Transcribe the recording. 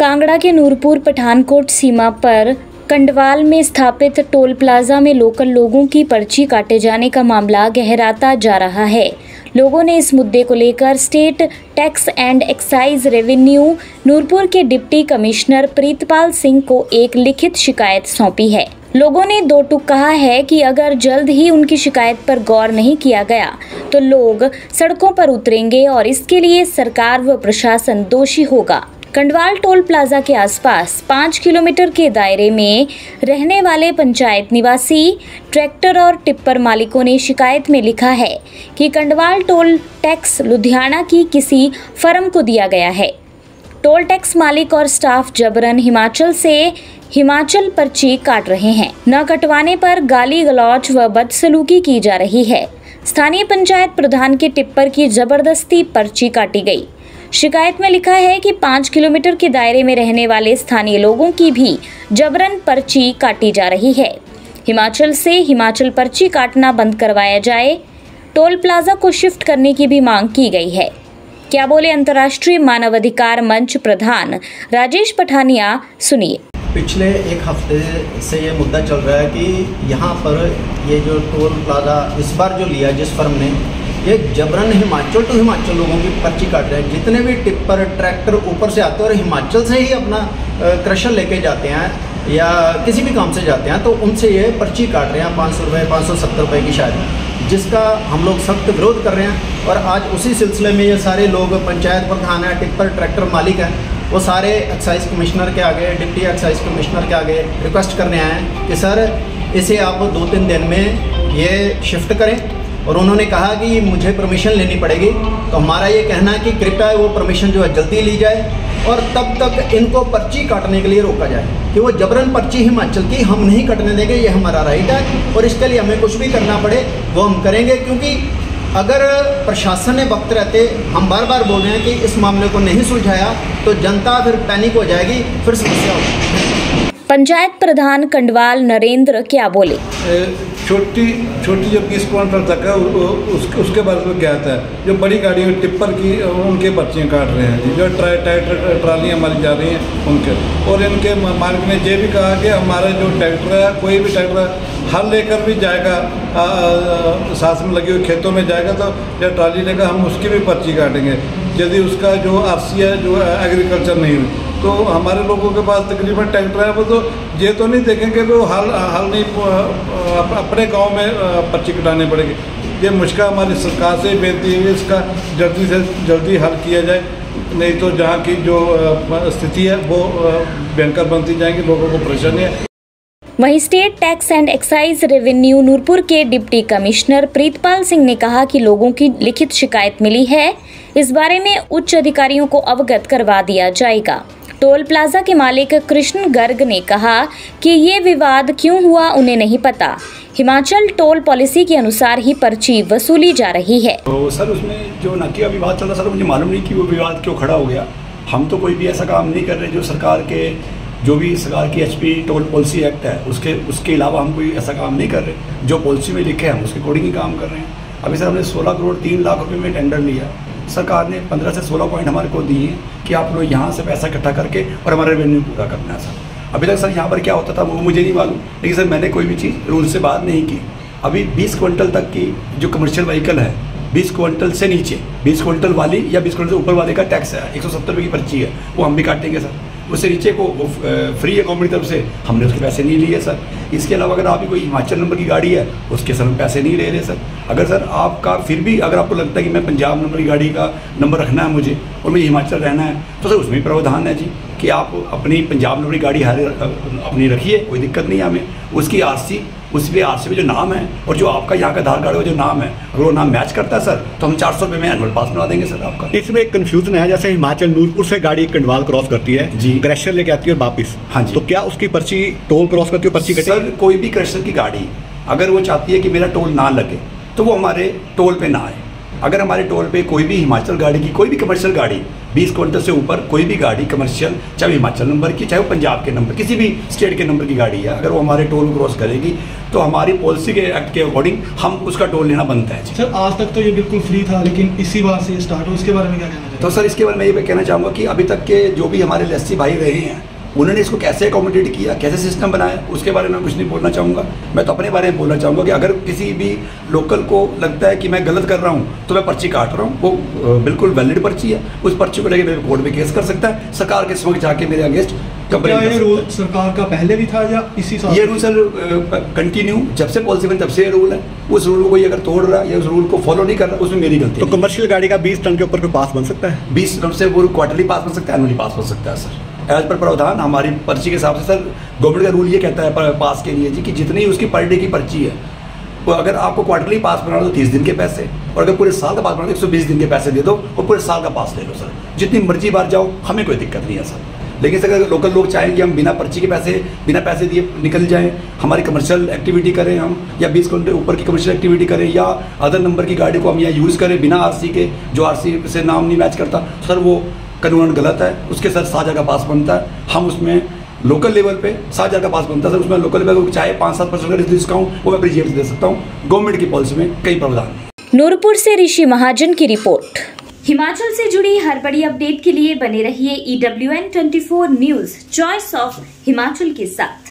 कांगड़ा के नूरपुर पठानकोट सीमा पर कंडवाल में स्थापित टोल प्लाजा में लोकल लोगों की पर्ची काटे जाने का मामला गहराता जा रहा है। लोगों ने इस मुद्दे को लेकर state tax and excise revenue Nurpur के डिप्टी कमिश्नर प्रीतपाल सिंह को एक लिखित शिकायत सौंपी है। लोगों ने दो टूक कहा है कि अगर जल्द ही उनकी शिकायत पर गौर नहीं किया गया तो लोग सड़कों पर उतरेंगे और इसके लिए सरकार व प्रशासन दोषी होगा। कंडवाल टोल प्लाजा के आसपास 5 किलोमीटर के दायरे में रहने वाले पंचायत निवासी ट्रैक्टर और टिप्पर मालिकों ने शिकायत में लिखा है कि कंडवाल टोल टैक्स लुधियाना की किसी फर्म को दिया गया है। टोल टैक्स मालिक और स्टाफ जबरन हिमाचल से हिमाचल पर्ची काट रहे हैं। न कटवाने पर गाली गलौज व बदसलूकी की जा रही है। स्थानीय पंचायत प्रधान के टिप्पर की जबरदस्ती पर्ची काटी गई। शिकायत में लिखा है कि 5 किलोमीटर के दायरे में रहने वाले स्थानीय लोगों की भी जबरन पर्ची काटी जा रही है। हिमाचल से हिमाचल पर्ची काटना बंद करवाया जाए। टोल प्लाजा को शिफ्ट करने की भी मांग की गई है। क्या बोले अंतर्राष्ट्रीय मानवाधिकार मंच प्रधान राजेश पठानिया, सुनिए। पिछले एक हफ्ते से ये मुद्दा चल रहा है कि यहाँ पर ये जो टोल प्लाजा इस बार जो लिया जिस फर्म ने, ये जबरन हिमाचल टू हिमाचल लोगों की पर्ची काट रहे हैं। जितने भी टिप्पर ट्रैक्टर ऊपर से आते हैं और हिमाचल से ही अपना क्रशर लेके जाते हैं या किसी भी काम से जाते हैं, तो उनसे ये पर्ची काट रहे हैं 500 रुपये 570 रुपये की शायद, जिसका हम लोग सख्त विरोध कर रहे हैं। और आज उसी सिलसिले में ये सारे लोग पंचायत प्रधान है, टिप्पर ट्रैक्टर मालिक हैं, वो सारे एक्साइज कमिश्नर के आगे, डिप्टी एक्साइज कमिश्नर के आगे रिक्वेस्ट करने आए हैं कि सर इसे आप 2-3 दिन में ये शिफ्ट करें। और उन्होंने कहा कि मुझे परमिशन लेनी पड़ेगी। तो हमारा ये कहना है कि कृपया वो परमिशन जो है जल्दी ली जाए और तब तक इनको पर्ची काटने के लिए रोका जाए कि वो जबरन पर्ची हिमाचल की हम नहीं कटने देंगे। ये हमारा राइट है और इसके लिए हमें कुछ भी करना पड़े वो हम करेंगे, क्योंकि अगर प्रशासन ने वक्त रहते, हम बार बार बोल रहे हैं कि इस मामले को नहीं सुलझाया तो जनता फिर पैनिक हो जाएगी, फिर समस्या होगी। पंचायत प्रधान कंडवाल नरेंद्र क्या बोले? छोटी जो 20 क्विंटल तक है उसके बारे में क्या आता है। जो बड़ी गाड़ी है टिप्पर की, उनके पर्चियाँ काट रहे हैं जी। जो ट्रालियाँ मारी जा रही हैं उनके, और इनके मालिक ने ये भी कहा कि हमारा जो ट्रैक्टर है, कोई भी ट्रैक्टर हल लेकर भी जाएगा, सांस में लगी हुई खेतों में जाएगा तो या ट्राली लेकर हम उसकी भी पर्ची काटेंगे यदि उसका जो RC है जो एग्रीकल्चर नहीं हुई। तो हमारे लोगों के पास तकरीबन ट्रैक्टर है, वो तो ये तो नहीं देखेंगे वो हल नहीं, अपने गांव में पर्ची कटानी पड़ेगी। ये मुश्किल हमारी सरकार से बेनती है, इसका जल्दी से जल्दी हल किया जाए, नहीं तो जहाँ की जो स्थिति है वो भयंकर बनती जाएगी, लोगों को परेशानी है। वहीं state tax and excise revenue Nurpur के डिप्टी कमिश्नर प्रीतपाल सिंह ने कहा कि लोगों की लिखित शिकायत मिली है, इस बारे में उच्च अधिकारियों को अवगत करवा दिया जाएगा। टोल प्लाजा के मालिक कृष्ण गर्ग ने कहा कि ये विवाद क्यों हुआ उन्हें नहीं पता। हिमाचल टोल पॉलिसी के अनुसार ही पर्ची वसूली जा रही है। तो सर उसमें जो नकिया विवाद चल रहा, सर मुझे मालूम नहीं कि वो विवाद क्यों खड़ा हो गया। हम तो कोई भी ऐसा काम नहीं कर रहे जो सरकार के, जो भी सरकार की HP टोल पॉलिसी एक्ट है उसके अलावा हम कोई ऐसा काम नहीं कर रहे। जो पॉलिसी में लिखे हैं हम उसके अकॉर्डिंग ही काम कर रहे हैं। अभी सर हमने 16 करोड़ 3 लाख रुपए में टेंडर लिया। सरकार ने 15 से 16 पॉइंट हमारे को दिए कि आप लोग यहाँ से पैसा इकट्ठा करके और हमारा रेवेन्यू पूरा करना है सर। अभी तक सर यहाँ पर क्या होता था वो मुझे नहीं मालूम, लेकिन सर मैंने कोई भी चीज़ रूल से बात नहीं की। अभी 20 क्विंटल तक की जो कमर्शियल व्हीकल है, 20 क्विंटल से नीचे, 20 क्विंटल वाली या 20 क्विंटल से ऊपर वाले का टैक्स है 170 रुपये की पर्ची है, वो हम भी काटेंगे सर। उससे नीचे को वो फ्री है कंपनी तरफ से, हमने उसके पैसे नहीं लिए सर। इसके अलावा अगर आपकी कोई हिमाचल नंबर की गाड़ी है उसके सर हम पैसे नहीं ले रहे सर। अगर सर आपका फिर भी अगर आपको लगता है कि मैं पंजाब नंबर की गाड़ी का नंबर रखना है मुझे और मुझे हिमाचल रहना है, तो सर उसमें प्रावधान है जी कि आप अपनी पंजाब नंबर की गाड़ी अपनी रखिए, कोई दिक्कत नहीं है हमें। उसकी RC, उस पर RC में जो नाम है और जो आपका यहाँ का आधार कार्ड में जो नाम है, अगर वो नाम मैच करता है सर तो हम 400 रुपये में एनुअल पास बना देंगे सर आपका। इसमें एक कन्फ्यूजन है, जैसे हिमाचल नूरपुर से गाड़ी कंडवाल क्रॉस करती है जी, क्रशर लेके आती है वापिस, हाँ जी, तो क्या उसकी पर्ची टोल क्रॉस करती है पर्ची कटेगी? सर कोई भी क्रशर की गाड़ी अगर वो चाहती है कि मेरा टोल ना लगे तो वो हमारे टोल पे ना आए। अगर हमारे टोल पे कोई भी हिमाचल गाड़ी की कोई भी कमर्शियल गाड़ी 20 क्विंटल से ऊपर कोई भी गाड़ी कमर्शियल, चाहे हिमाचल नंबर की, चाहे वो पंजाब के नंबर, किसी भी स्टेट के नंबर की गाड़ी है, अगर वो हमारे टोल क्रॉस करेगी तो हमारी पॉलिसी के एक्ट के अकॉर्डिंग हम उसका टोल लेना बनता है। सर आज तक तो ये बिल्कुल फ्री था, लेकिन इसी बार से स्टार्ट हो, उसके बारे में क्या कहना चाहिए? तो सर इसके बारे में ये कहना चाहूँगा कि अभी तक के जो भी हमारे लेस्सी भाई रहे हैं उन्होंने इसको कैसे अकोमोडेट किया, कैसे सिस्टम बनाया, उसके बारे में कुछ नहीं बोलना चाहूँगा। मैं तो अपने बारे में बोलना चाहूँगा कि अगर किसी भी लोकल को लगता है कि मैं गलत कर रहा हूँ तो मैं पर्ची काट रहा हूँ, वो बिल्कुल वैलिड पर्ची है, उस पर्ची को लेकर मेरे कोर्ट में केस कर सकता है, सरकार के समक्ष जाके मेरे अगेंस्ट क्या ये रूल सरकार का पहले भी था या इसी साल? ये रूल सर कंटिन्यू जब से पॉलिसी बनी तब से ये रूल है। उस रूल को कोई अगर तोड़ रहा है या उस रूल को फॉलो नहीं कर रहा, उसमें मेरी गलती। तो कमर्शियल गाड़ी का 20 टन के ऊपर कोई पास बन सकता है? 20 टन से वो क्वार्टरली पास बन सकता है, एनुअली पास बन सकता है सर। एज पर प्रावधान हमारी पर्ची के हिसाब से सर गवर्नमेंट का रूल ये कहता है पास के लिए जी कि जितनी उसकी पर डे की पर्ची है, तो अगर आपको क्वार्टरली पास बनाना तो 30 दिन के पैसे, और अगर पूरे साल का पास बनाना तो 120 दिन के पैसे दे दो और पूरे साल का पास ले लो सर। जितनी मर्जी बार जाओ, हमें कोई दिक्कत नहीं है सर। लेकिन सर अगर लोकल लोग चाहें कि हम बिना पर्ची के पैसे, बिना पैसे दिए निकल जाएं, हमारी कमर्शियल एक्टिविटी करें हम, या 20 घंटे ऊपर की कमर्शियल एक्टिविटी करें, या अदर नंबर की गाड़ी को हम यहाँ यूज़ करें बिना आरसी के, जो आरसी से नाम नहीं मैच करता, सर वो कानून गलत है। उसके सर 7,000 का पास बनता है, हम उसमें लोकल लेवल पे 7,000 का पास बनता है सर। उसमें लोकल लेवल को चाहे 5-7% का डिस्काउंट वो मैं अपनी जेब से दे सकता हूँ। गवर्नमेंट की पॉलिसी में कई प्रावधान है। नूरपुर से ऋषि महाजन की रिपोर्ट। हिमाचल से जुड़ी हर बड़ी अपडेट के लिए बने रहिए EWN24 news, choice of Himachal के साथ।